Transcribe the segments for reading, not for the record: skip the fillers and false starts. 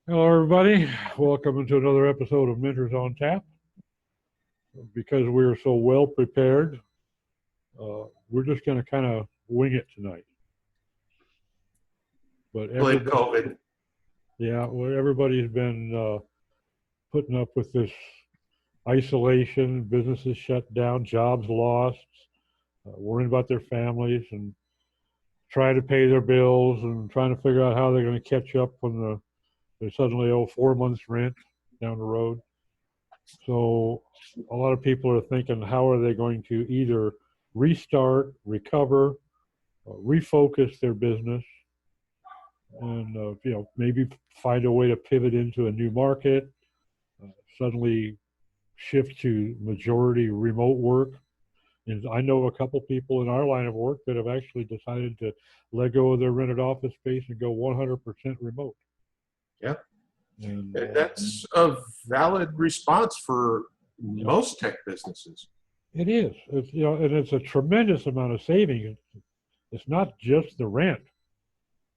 Hello, everybody. Welcome to another episode of Mentors on Tap. Because we are so well prepared, we're just going to kind of wing it tonight. But Blame everybody, COVID. yeah, well, everybody's been putting up with this isolation, businesses shut down, jobs lost, worrying about their families, and trying to pay their bills and trying to figure out how they're going to catch up when they suddenly owe 4 months' rent down the road. So a lot of people are thinking, how are they going to either restart, recover, refocus their business, and maybe find a way to pivot into a new market, uh, suddenly shift to majority remote work. And I know a couple people in our line of work that have actually decided to let go of their rented office space and go 100% remote. Yeah. And And that's a valid response for yeah, most tech businesses. it is. It's and it's a tremendous amount of savings. It's not just the rent.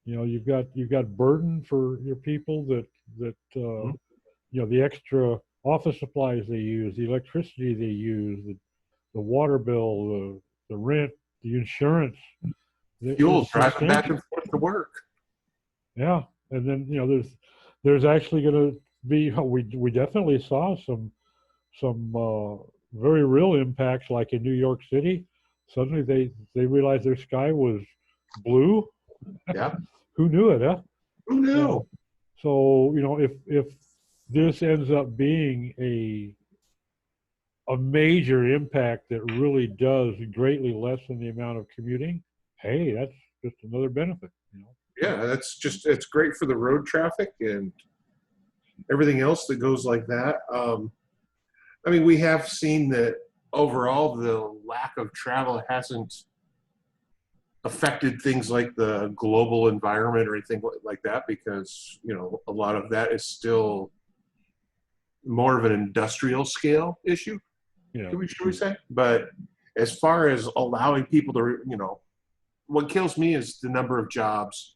You've got burden for your people that Mhm. the extra office supplies they use, the electricity they use, the water bill, the rent, the insurance. Fuel It's driving back substantial. and forth to work. Yeah, and then there's actually going to be we definitely saw some very real impacts, like in New York City. Suddenly they realized their sky was blue. Yeah. Who knew it, huh? Who Yeah. knew? So, if this ends up being a major impact that really does greatly lessen the amount of commuting, hey, that's just another benefit. Yeah, it's great for the road traffic and everything else that goes like that. I mean, we have seen that overall the lack of travel hasn't affected things like the global environment or anything like that because, a lot of that is still more of an industrial scale issue. Yeah. Should we say? But as far as allowing people to, what kills me is the number of jobs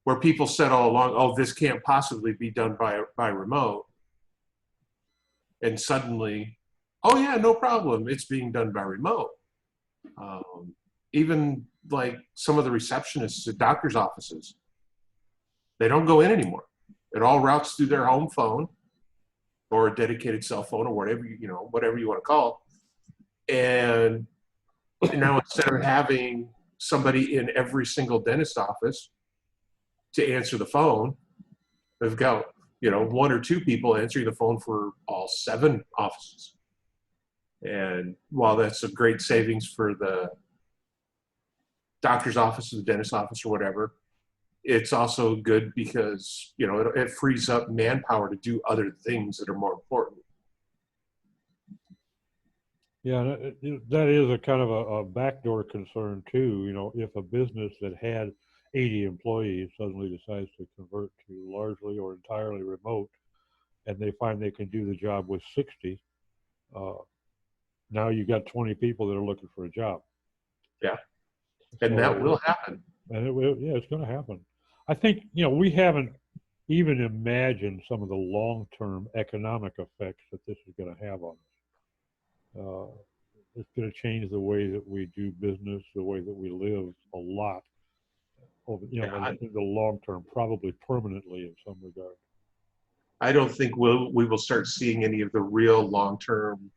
where people said all along, "Oh, this can't possibly be done by remote," and suddenly, "Oh yeah, no problem, it's being done by remote." Um, Even like some of the receptionists at doctors' offices, they don't go in anymore. It all routes through their home phone or a dedicated cell phone or whatever whatever you want to call it. And now instead of having somebody in every single dentist office to answer the phone, they've got one or two people answering the phone for all seven offices. And while that's a great savings for the doctor's office or the dentist office or whatever, it's also good because it frees up manpower to do other things that are more important. Yeah, that is a kind of a backdoor concern too. If a business that had 80 employees suddenly decides to convert to largely or entirely remote, and they find they can do the job with 60, uh, now you've got 20 people that are looking for a job. Yeah, and that So, will happen. and yeah, it's going to happen. I think we haven't even imagined some of the long-term economic effects that this is going to have on us. It's going to change the way that we do business, the way that we live a lot over, Yeah, in the long term, probably permanently in some regard. I don't think we will start seeing any of the real long term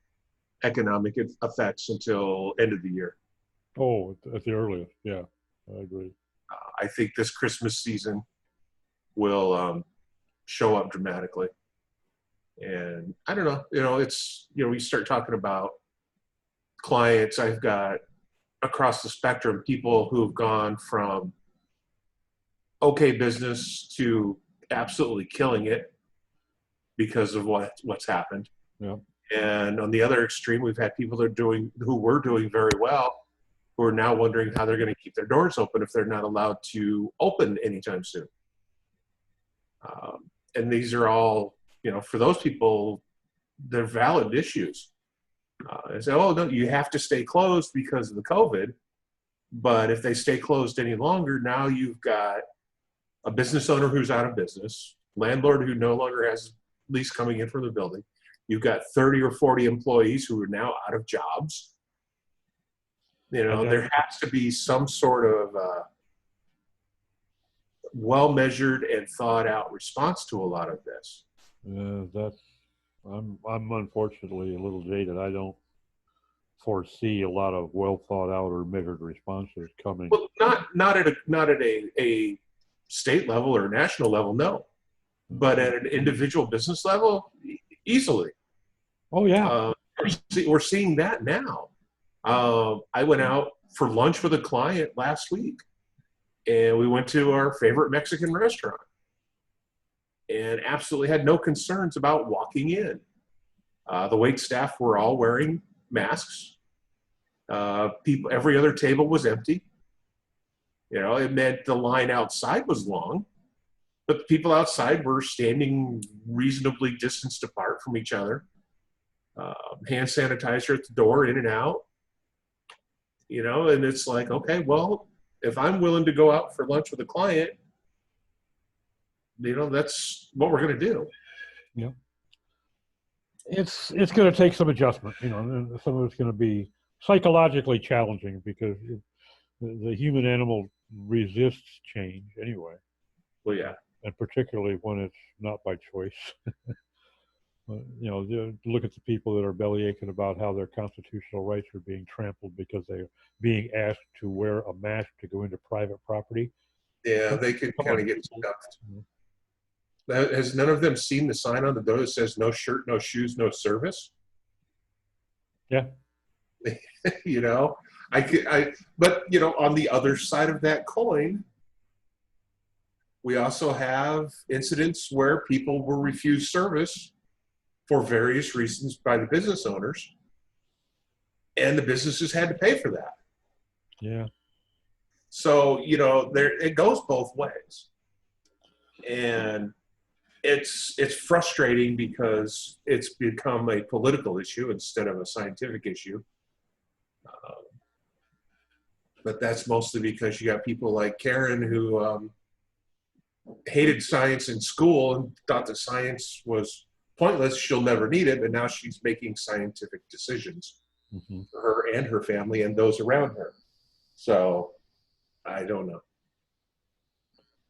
economic effects until end of the year. Oh, at the earliest, yeah, I agree. I think this Christmas season will show up dramatically. And I don't know, it's we start talking about clients I've got across the spectrum, people who have gone from okay business to absolutely killing it because of what's happened. Yeah, And on the other extreme, we've had people that are who were doing very well, who are now wondering how they're going to keep their doors open if they're not allowed to open anytime soon. And these are all, for those people, they're valid issues. They say, oh, no, you have to stay closed because of the COVID. But if they stay closed any longer, now you've got a business owner who's out of business. landlord who no longer has lease coming in from the building. You've got 30 or 40 employees who are now out of jobs. You know, there has to be some sort of well-measured and thought-out response to a lot of this. I'm unfortunately a little jaded. I don't foresee a lot of well thought out or measured responses coming. Well, not at a state level or national level, no, but at an individual business level, easily. Oh yeah, we're seeing that now. I went out for lunch with a client last week, and we went to our favorite Mexican restaurant, and absolutely had no concerns about walking in. The wait staff were all wearing masks. Every other table was empty. You know, it meant the line outside was long, but the people outside were standing reasonably distanced apart from each other. Hand sanitizer at the door, in and out. You know, and it's like, okay, well, if I'm willing to go out for lunch with a client, you know, that's what we're going to do. Yeah. It's going to take some adjustment, you know, and some of it's going to be psychologically challenging because the human animal resists change anyway. Well, yeah. And particularly when it's not by choice. You know, look at the people that are belly aching about how their constitutional rights are being trampled because they're being asked to wear a mask to go into private property. Yeah, they could kind of get stuffed. Has none of them seen the sign on the door that says "No shirt, no shoes, no service"? Yeah. You know, but you know, on the other side of that coin, we also have incidents where people were refused service for various reasons by the business owners, and the businesses had to pay for that. Yeah. So, you know, it goes both ways. And it's frustrating because it's become a political issue instead of a scientific issue. But that's mostly because you got people like Karen who hated science in school and thought that science was pointless. She'll never need it. But now she's making scientific decisions for her and her family and those around her. So I don't know.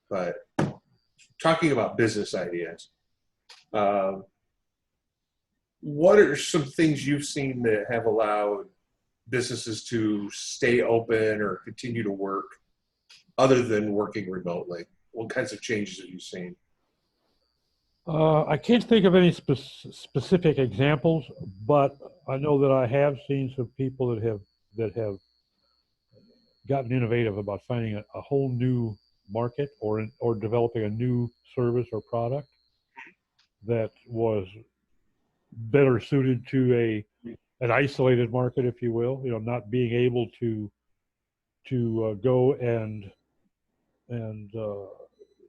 But talking about business ideas, what are some things you've seen that have allowed businesses to stay open or continue to work other than working remotely? What kinds of changes have you seen? I can't think of any specific examples, but I know that I have seen some people that have gotten innovative about finding a whole new market or developing a new service or product that was better suited to an isolated market, if you will. You know, not being able to go and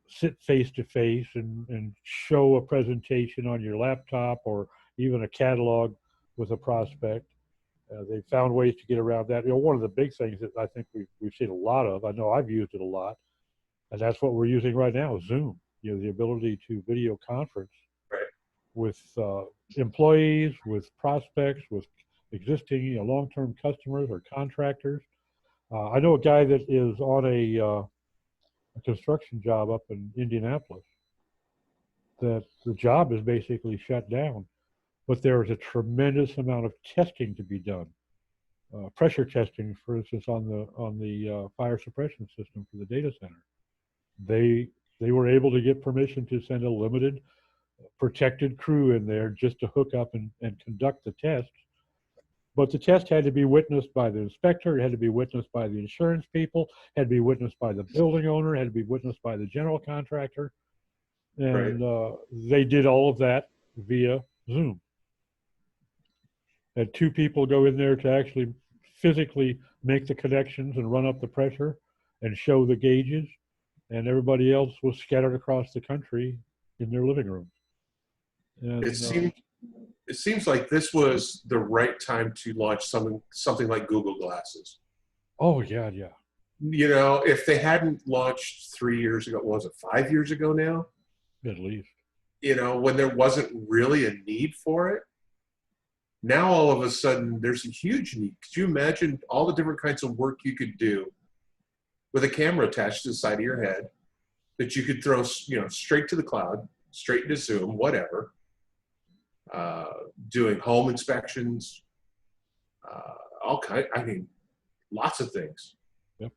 sit face to face and show a presentation on your laptop or even a catalog with a prospect. They found ways to get around that. You know, one of the big things that I think we've seen a lot of, I know I've used it a lot, and that's what we're using right now, Zoom. You know, the ability to video conference with employees, with prospects, with existing long-term customers or contractors. I know a guy that is on a construction job up in Indianapolis that the job is basically shut down, but there is a tremendous amount of testing to be done. Pressure testing, for instance, on the fire suppression system for the data center. They were able to get permission to send a limited protected crew in there just to hook up and conduct the tests. But the test had to be witnessed by the inspector, it had to be witnessed by the insurance people, had to be witnessed by the building owner, had to be witnessed by the general contractor. And they did all of that via Zoom. Had two people go in there to actually physically make the connections and run up the pressure and show the gauges, and everybody else was scattered across the country in their living rooms. And, it seems like this was the right time to launch something like Google Glasses. Oh yeah. You know, if they hadn't launched 3 years ago, was it 5 years ago now? at least. you know, when there wasn't really a need for it. Now all of a sudden there's a huge need. Could you imagine all the different kinds of work you could do with a camera attached to the side of your head that you could throw, you know, straight to the cloud, straight into Zoom, whatever, doing home inspections, all kind, I mean, lots of things. Yep.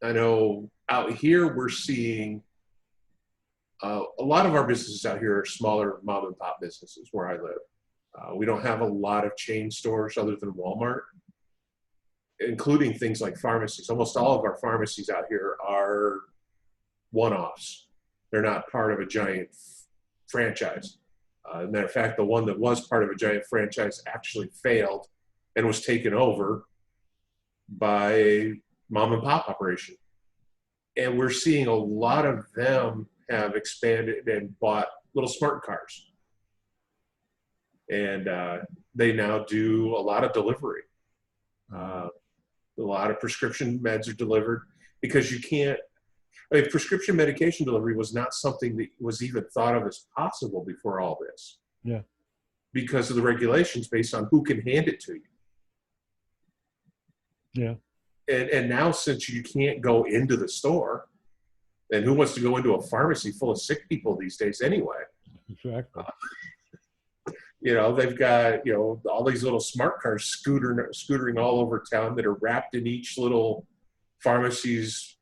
I know out here we're seeing a lot of our businesses out here are smaller mom and pop businesses where I live. We don't have a lot of chain stores other than Walmart, including things like pharmacies. Almost all of our pharmacies out here are one-offs. They're not part of a giant franchise. Matter of fact, the one that was part of a giant franchise actually failed and was taken over by a mom and pop operation. And we're seeing a lot of them have expanded and bought little smart cars. And they now do a lot of delivery. A lot of prescription meds are delivered because you can't, I mean, prescription medication delivery was not something that was even thought of as possible before all this. Yeah. Because of the regulations based on who can hand it to you. Yeah. And now since you can't go into the store, and who wants to go into a pharmacy full of sick people these days anyway? Exactly. You know, they've got, you know, all these little smart cars scootering all over town that are wrapped in each little pharmacy's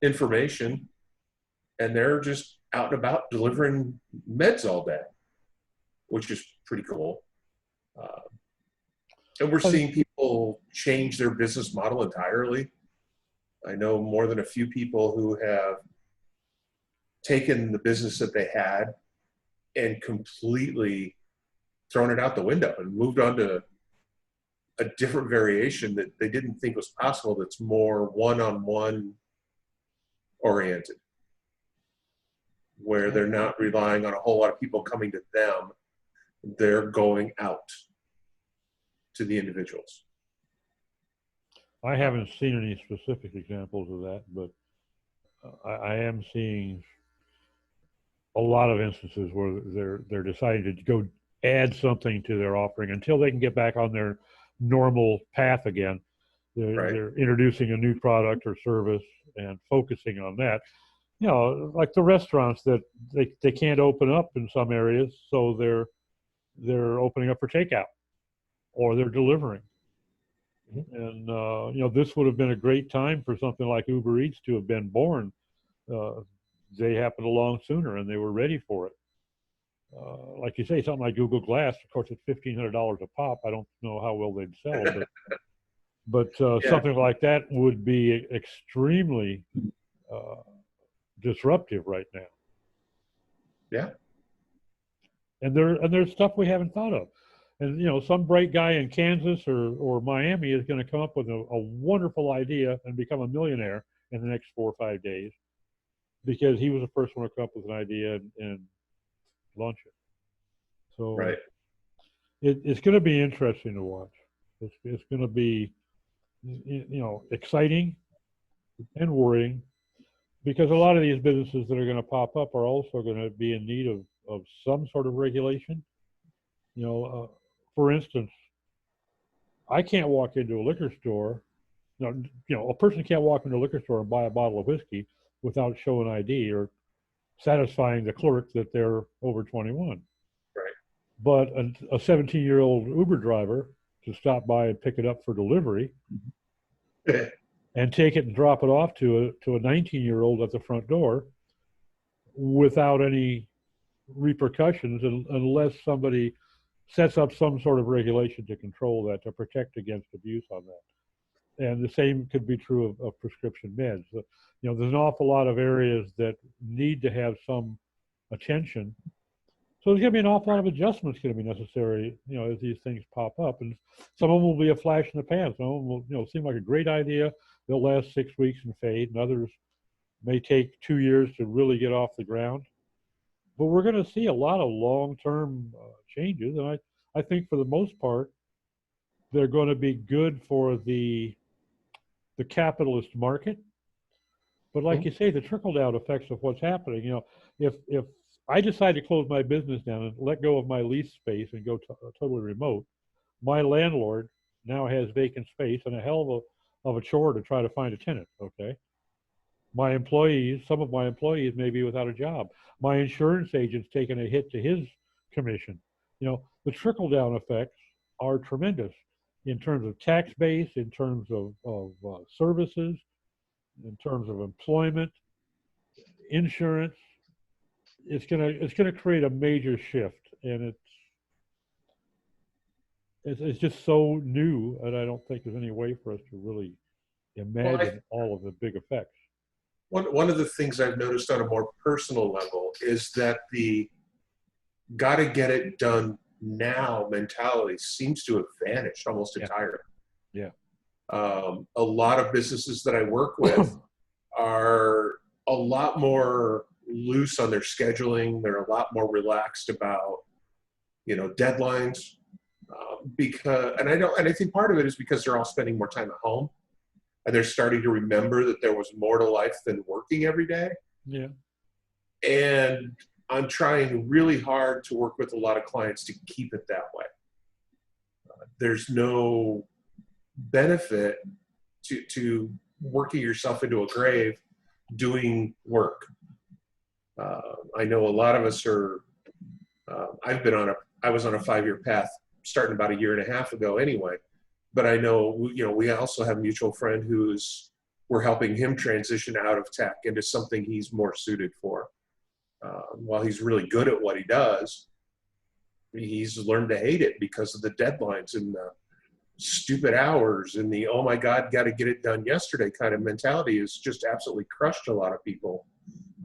information, and they're just out and about delivering meds all day, which is pretty cool. And we're seeing people change their business model entirely. I know more than a few people who have taken the business that they had and completely thrown it out the window and moved on to a different variation that they didn't think was possible, that's more one-on-one oriented, where they're not relying on a whole lot of people coming to them. They're going out to the individuals. I haven't seen any specific examples of that, but I am seeing a lot of instances where they're deciding to go add something to their offering until they can get back on their normal path again. They're introducing a new product or service and focusing on that. You know, like the restaurants that they can't open up in some areas, so they're opening up for takeout or they're delivering. And you know, this would have been a great time for something like Uber Eats to have been born. They happened along sooner, and they were ready for it. Like you say, something like Google Glass. Of course, it's $1,500 a pop. I don't know how well they'd sell, but Yeah. something like that would be extremely disruptive right now. Yeah. And there's stuff we haven't thought of. And, you know, some bright guy in Kansas or Miami is going to come up with a wonderful idea and become a millionaire in the next 4 or 5 days because he was the first one to come up with an idea and launch it. So it's going to be interesting to watch. It's going to be, you know, exciting and worrying because a lot of these businesses that are going to pop up are also going to be in need of some sort of regulation. You know, for instance, I can't walk into a liquor store. You know, a person can't walk into a liquor store and buy a bottle of whiskey without showing ID or satisfying the clerk that they're over 21. Right. But a 17-year-old Uber driver to stop by and pick it up for delivery and take it and drop it off to a 19-year-old at the front door without any repercussions unless somebody sets up some sort of regulation to control that, to protect against abuse on that. And the same could be true of prescription meds. You know, there's an awful lot of areas that need to have some attention. So there's going to be an awful lot of adjustments going to be necessary, you know, as these things pop up. And some of them will be a flash in the pan. Some of them will, you know, seem like a great idea. They'll last 6 weeks and fade, and others may take 2 years to really get off the ground. But we're going to see a lot of long-term changes, and I think for the most part, they're going to be good for the capitalist market, But like you say, the trickle down effects of what's happening, if I decide to close my business down and let go of my lease space and go totally remote, my landlord now has vacant space and a hell of a chore to try to find a tenant. Okay. My employees, some of my employees may be without a job. My insurance agent's taking a hit to his commission. The trickle down effects are tremendous in terms of tax base, in terms of services, in terms of employment, insurance. It's gonna create a major shift, and it's just so new, and I don't think there's any way for us to really Well, imagine all of the big effects. one of the things I've noticed on a more personal level is that the got to get it done now mentality seems to have vanished almost Yeah. entirely. Yeah. A lot of businesses that I work with are a lot more loose on their scheduling. They're a lot more relaxed about, deadlines. And I think part of it is because they're all spending more time at home, and they're starting to remember that there was more to life than working every day. Yeah. And I'm trying really hard to work with a lot of clients to keep it that way. There's no benefit to working yourself into a grave doing work. I know a lot of us are. I was on a 5-year path starting about a year and a half ago anyway. But I know, we also have a mutual friend we're helping him transition out of tech into something he's more suited for. While he's really good at what he does, he's learned to hate it because of the deadlines and the stupid hours and the, oh my God, got to get it done yesterday kind of mentality has just absolutely crushed a lot of people,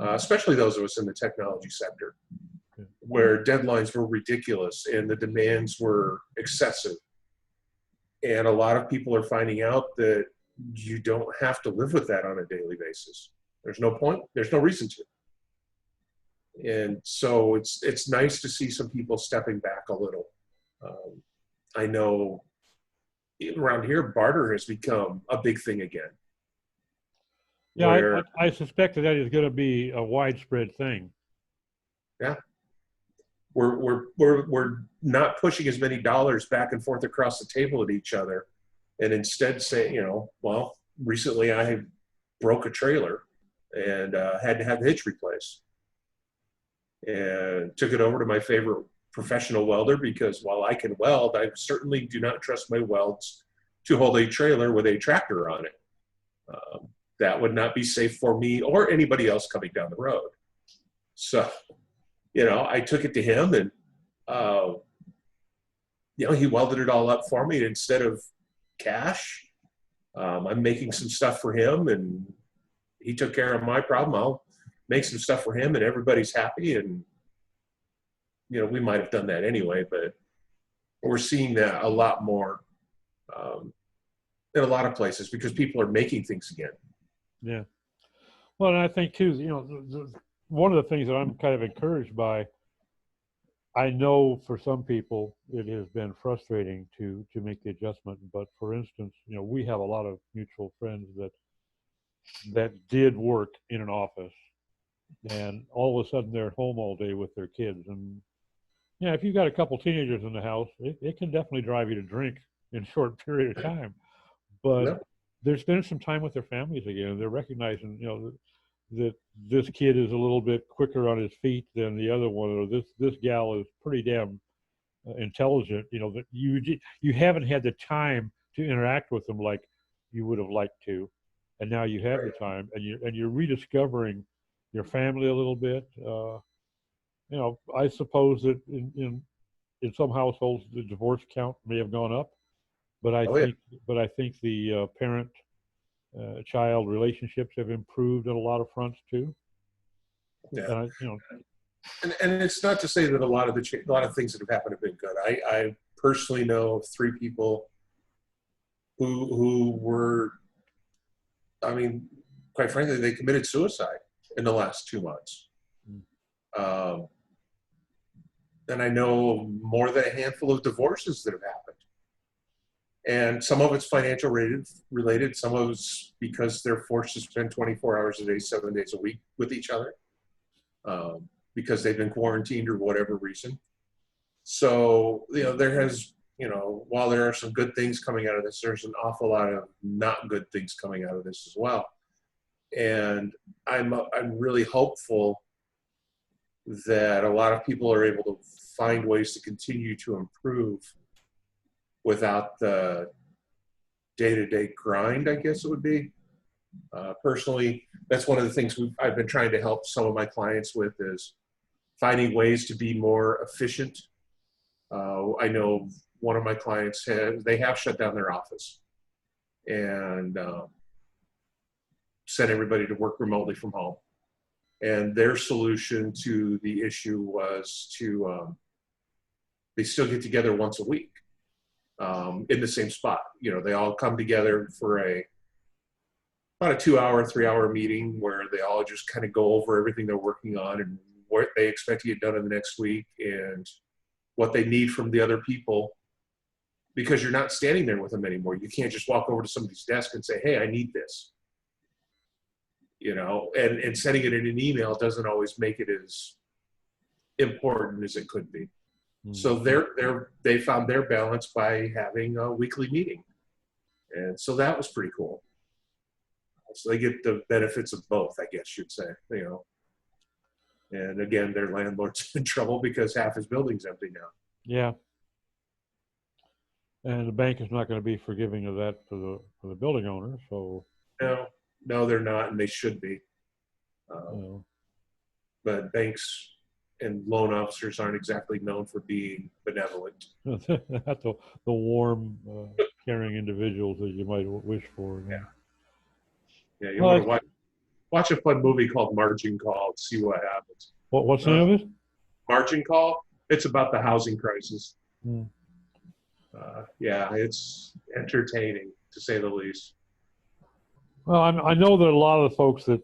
especially those of us in the technology sector, where deadlines were ridiculous and the demands were excessive. And a lot of people are finding out that you don't have to live with that on a daily basis. There's no point. There's no reason to. And so it's nice to see some people stepping back a little. I know around here, barter has become a big thing again. Yeah, I suspect that is going to be a widespread thing. Yeah. We're not pushing as many dollars back and forth across the table at each other, and instead say, well, recently I broke a trailer and had to have the hitch replaced, and took it over to my favorite professional welder because while I can weld, I certainly do not trust my welds to hold a trailer with a tractor on it. That would not be safe for me or anybody else coming down the road. So, I took it to him and, he welded it all up for me. And instead of cash, I'm making some stuff for him, and he took care of my problem. I'll make some stuff for him and everybody's happy. And, we might have done that anyway, but we're seeing that a lot more in a lot of places because people are making things again. Yeah. Well, and I think too, one of the things that I'm kind of encouraged by, I know for some people it has been frustrating to make the adjustment, but for instance, we have a lot of mutual friends that did work in an office, and all of a sudden they're at home all day with their kids. And if you've got a couple teenagers in the house, it can definitely drive you to drink in a short period of time. But Yep. they're spending some time with their families again. They're recognizing, that this kid is a little bit quicker on his feet than the other one, or this gal is pretty damn intelligent. That you haven't had the time to interact with them like you would have liked to, and now you have the time, and you're rediscovering your family a little bit. I suppose that in some households the divorce count may have gone up, but I think the parent child relationships have improved on a lot of fronts too. Yeah. And And it's not to say that a lot of things that have happened have been good. I personally know of 3 people who were, quite frankly, they committed suicide in the last 2 months. And I know more than a handful of divorces that have happened. And some of it's financial related. Some of it's because they're forced to spend 24 hours a day, 7 days a week with each other, because they've been quarantined or whatever reason. So, there has, while there are some good things coming out of this, there's an awful lot of not good things coming out of this as well. And I'm really hopeful that a lot of people are able to find ways to continue to improve without the day-to-day grind, I guess it would be. Personally, that's one of the things I've been trying to help some of my clients with, is finding ways to be more efficient. I know one of my clients they have shut down their office and sent everybody to work remotely from home. And their solution to the issue was to they still get together once a week in the same spot. They all come together for about a 2-hour, 3-hour meeting where they all just kind of go over everything they're working on and what they expect to get done in the next week and what they need from the other people, because you're not standing there with them anymore. You can't just walk over to somebody's desk and say, hey, I need this. And sending it in an email doesn't always make it as important as it could be. Mm-hmm. So they found their balance by having a weekly meeting. And so that was pretty cool. So they get the benefits of both, I guess you'd say, And again, their landlord's in trouble because half his building's empty now. Yeah. And the bank is not going to be forgiving of that for the building owner. So no, they're not, and they should be. But banks and loan officers aren't exactly known for being benevolent. Not the warm, caring individuals that you might wish for. Yeah. You want to watch a fun movie called Margin Call and see what happens. What's the name of it? Margin Call. It's about the housing crisis. Hmm. It's entertaining, to say the least. Well, I know that a lot of the folks that,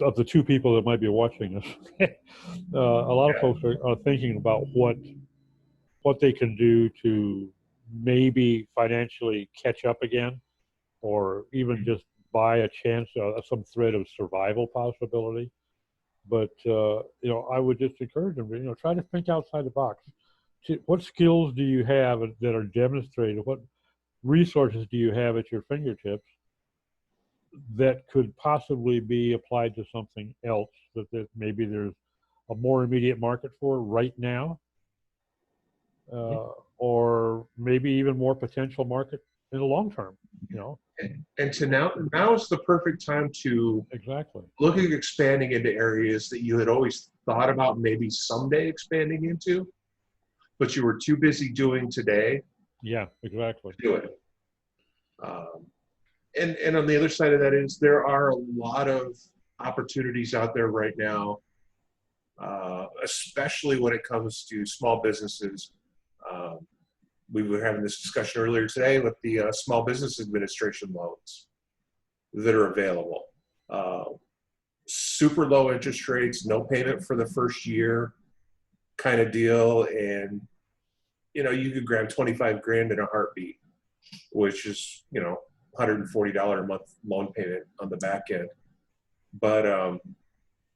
of the two people that might be watching this, a lot of folks are thinking about what they can do to maybe financially catch up again, or even just buy a chance, some thread of survival possibility. But, I would just encourage them, try to think outside the box. What skills do you have that are demonstrated? What resources do you have at your fingertips that could possibly be applied to something else that maybe there's a more immediate market for right now, or maybe even more potential market in the long term, And to now is the perfect time to look at expanding into areas that you had always thought about maybe someday expanding into, but you were too busy doing today. Yeah, exactly. To do it. And on the other side of that is there are a lot of opportunities out there right now, especially when it comes to small businesses. We were having this discussion earlier today with the Small Business Administration loans that are available. Super low interest rates, no payment for the first year kind of deal. And, you could grab 25 grand in a heartbeat, which is, $140 a month loan payment on the back end. But,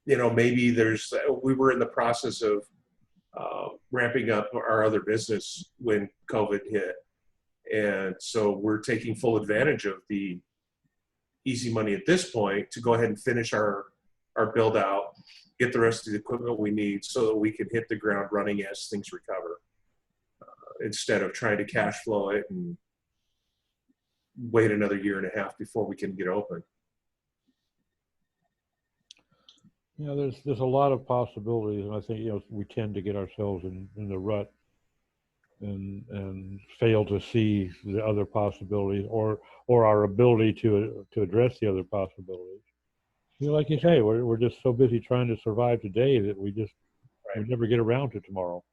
maybe we were in the process of ramping up our other business when COVID hit. And so we're taking full advantage of the easy money at this point to go ahead and finish our build out, get the rest of the equipment we need so that we can hit the ground running as things recover, instead of trying to cash flow it and wait another year and a half before we can get open. There's a lot of possibilities, and I think we tend to get ourselves in the rut and fail to see the other possibilities or our ability to address the other possibilities. Like you say, we're just so busy trying to survive today that we never get around to tomorrow.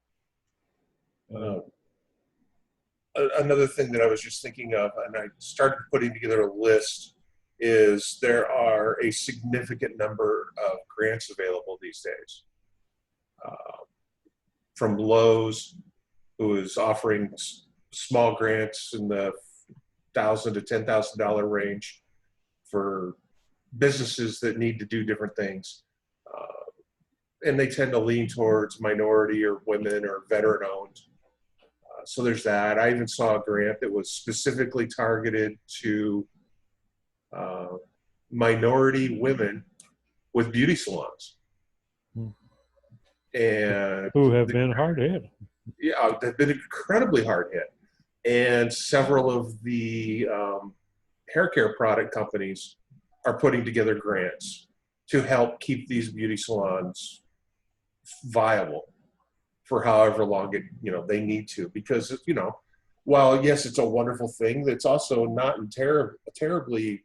Another thing that I was just thinking of, and I started putting together a list, is there are a significant number of grants available these days. From Lowe's, who is offering small grants in the $1,000 to $10,000 range for businesses that need to do different things. And they tend to lean towards minority or women or veteran owned. So there's that. I even saw a grant that was specifically targeted to minority women with beauty salons. And who have been hard hit. Yeah, they've been incredibly hard hit. And several of the hair care product companies are putting together grants to help keep these beauty salons viable for however long they need to. Because, while yes, it's a wonderful thing, that's also not terribly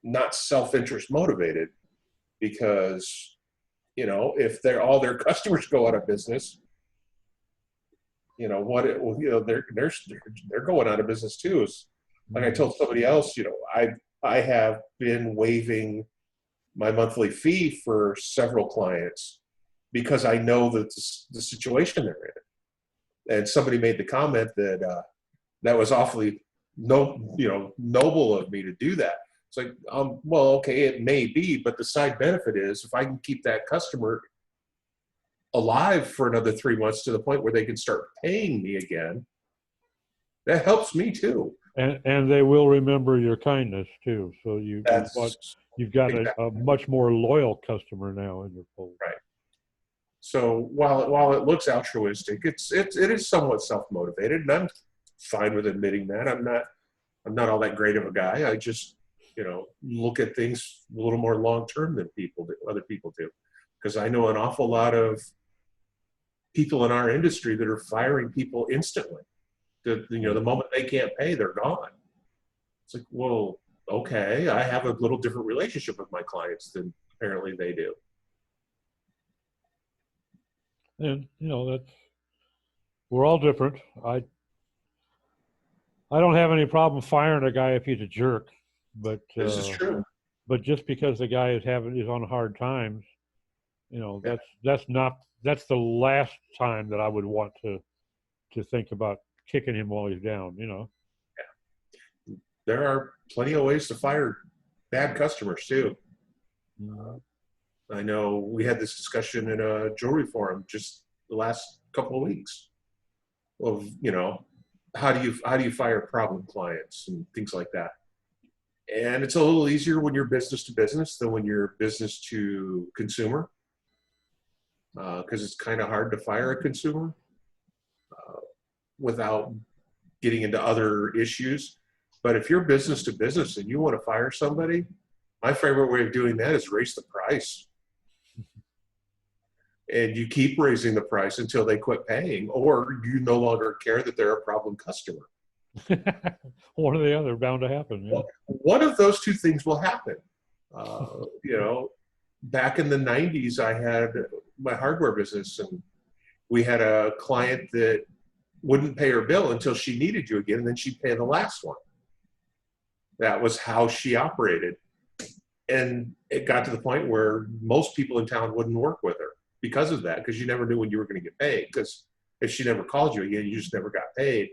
not self-interest motivated, because, if all their customers go out of business, they're going out of business too. It's like I told somebody else, I have been waiving my monthly fee for several clients because I know that the situation they're in. And somebody made the comment that that was awfully noble of me to do that. It's like, well, okay, it may be, but the side benefit is if I can keep that customer alive for another 3 months to the point where they can start paying me again, that helps me too. And they will remember your kindness too. So you've got exactly. a much more loyal customer now in your fold. Right. So while it looks altruistic, it is somewhat self-motivated, and I'm fine with admitting that. I'm not all that great of a guy. I just look at things a little more long-term than other people do, because I know an awful lot of people in our industry that are firing people instantly. The moment they can't pay, they're gone. It's like, well, okay, I have a little different relationship with my clients than apparently they do. And we're all different. I don't have any problem firing a guy if he's a jerk, but this is true. But just because the guy is on hard times, that's the last time that I would want to think about kicking him while he's down. Yeah. There are plenty of ways to fire bad customers too. Mm-hmm. I know we had this discussion in a jewelry forum just the last couple of weeks of, how do you fire problem clients and things like that. And it's a little easier when you're business to business than when you're business to consumer, because it's kind of hard to fire a consumer without getting into other issues. But if you're business to business and you want to fire somebody, my favorite way of doing that is raise the price. And you keep raising the price until they quit paying, or you no longer care that they're a problem customer. One or the other, bound to happen. Yeah. Well, one of those two things will happen. Back in the 90s, I had my hardware business, and we had a client that wouldn't pay her bill until she needed you again, and then she'd pay the last one. That was how she operated. And it got to the point where most people in town wouldn't work with her because of that, because you never knew when you were going to get paid, because if she never called you again, you just never got paid.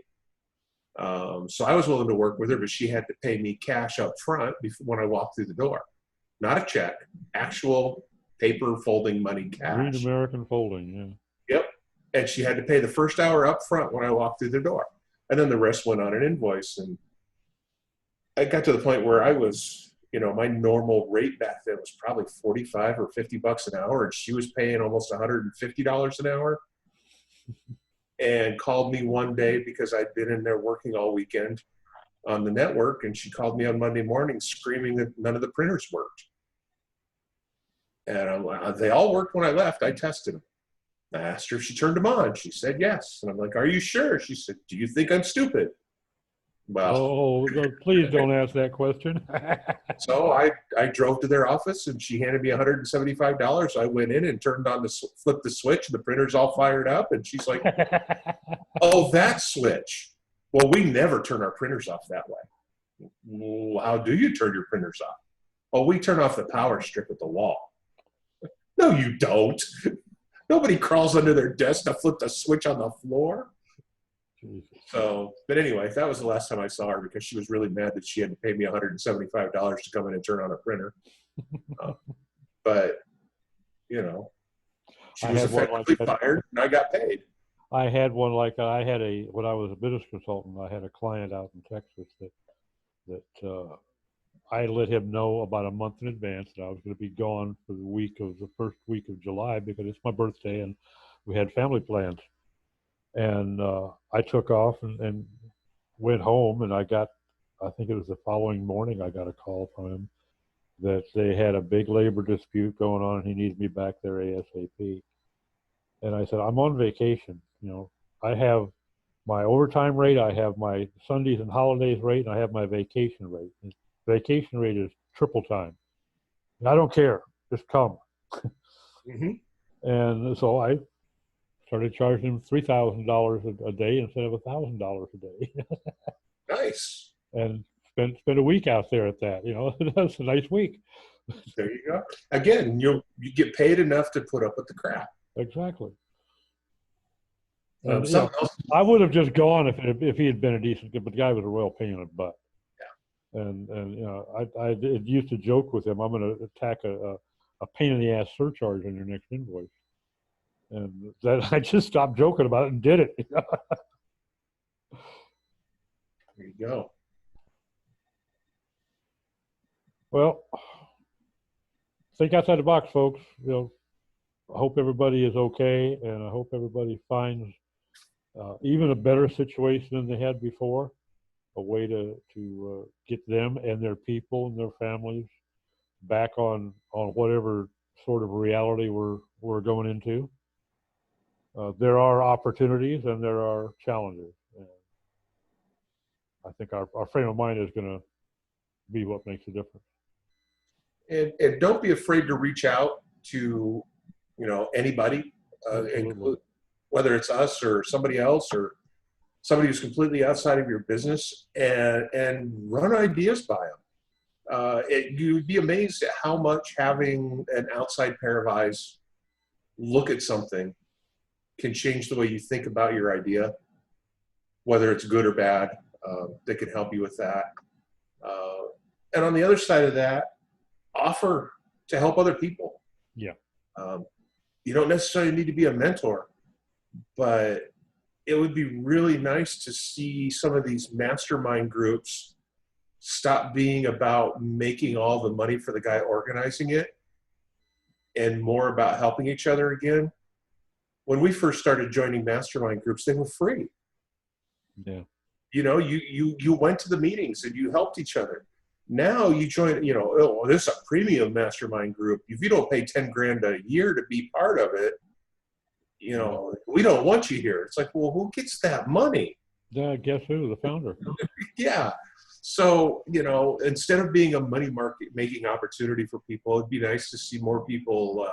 So I was willing to work with her, but she had to pay me cash up front when I walked through the door. Not a check, actual paper folding money cash. Green American folding, yeah. Yep. And she had to pay the first hour up front when I walked through the door. And then the rest went on an invoice. And I got to the point where I was, my normal rate back then was probably $45 or $50 an hour. And she was paying almost $150 an hour. And called me one day because I'd been in there working all weekend on the network. And she called me on Monday morning screaming that none of the printers worked. And they all worked when I left. I tested them. I asked her if she turned them on. She said yes. And I'm like, are you sure? She said, do you think I'm stupid? Well, please don't ask that question. So I drove to their office, and she handed me $175. I went in and flipped the switch, and the printer's all fired up. And she's like, oh, that switch. Well, we never turn our printers off that way. Well, how do you turn your printers off? Oh, we turn off the power strip at the wall. No, you don't. Nobody crawls under their desk to flip the switch on the floor. Jesus. So, but anyway, that was the last time I saw her because she was really mad that she had to pay me $175 to come in and turn on a printer. But, you know, she I was had one like effectively that. fired and I got paid. I had one like that. When I was a business consultant, I had a client out in Texas that I let him know about a month in advance that I was going to be gone for the first week of July because it's my birthday and we had family plans. And I took off and went home, and I think it was the following morning, I got a call from him that they had a big labor dispute going on and he needed me back there ASAP. And I said, I'm on vacation. I have my overtime rate, I have my Sundays and holidays rate, and I have my vacation rate. And vacation rate is triple time. And I don't care, just come. Mm-hmm. And so I started charging him $3,000 a day instead of $1,000 a day. Nice. And spent a week out there at that. That's a nice week. There you go. Again, you get paid enough to put up with the crap. Exactly. And Something else. I would have just gone if he had been a decent kid, but the guy was a real pain in the butt. Yeah. And I used to joke with him, I'm going to tack a pain in the ass surcharge on your next invoice. And then I just stopped joking about it and did it. There you go. Well, think outside the box, folks. I hope everybody is okay, and I hope everybody finds even a better situation than they had before, a way to get them and their people and their families back on whatever sort of reality we're going into. There are opportunities and there are challenges. And I think our frame of mind is going to be what makes a difference. And don't be afraid to reach out to, anybody, whether it's us or somebody else or somebody who's completely outside of your business, and run ideas by them. You'd be amazed at how much having an outside pair of eyes look at something can change the way you think about your idea, whether it's good or bad. They can help you with that. And on the other side of that, offer to help other people. Yeah. You don't necessarily need to be a mentor, but it would be really nice to see some of these mastermind groups stop being about making all the money for the guy organizing it and more about helping each other again. When we first started joining mastermind groups, they were free. Yeah. You went to the meetings and you helped each other. Now you join, this is a premium mastermind group. If you don't pay 10 grand a year to be part of it, we don't want you here. It's like, well, who gets that money? Yeah, guess who? The founder. Yeah. So, instead of being a money making opportunity for people, it'd be nice to see more people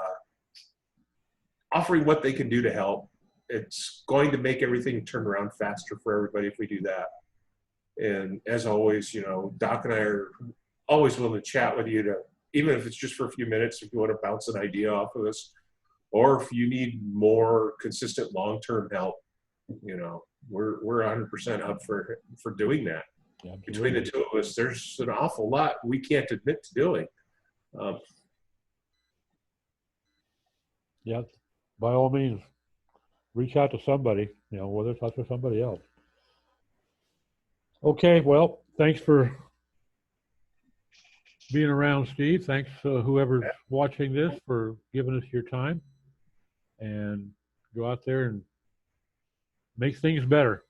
offering what they can do to help. It's going to make everything turn around faster for everybody if we do that. And as always, Doc and I are always willing to chat with you, even if it's just for a few minutes, if you want to bounce an idea off of us, or if you need more consistent long-term help, we're 100% up for doing that. Yeah, between the two of us, there's an awful lot we can't admit to doing. Yeah, by all means, reach out to somebody, whether it's us or somebody else. Okay, well, thanks for being around, Steve. Thanks, whoever's watching this, for giving us your time. And go out there and make things better.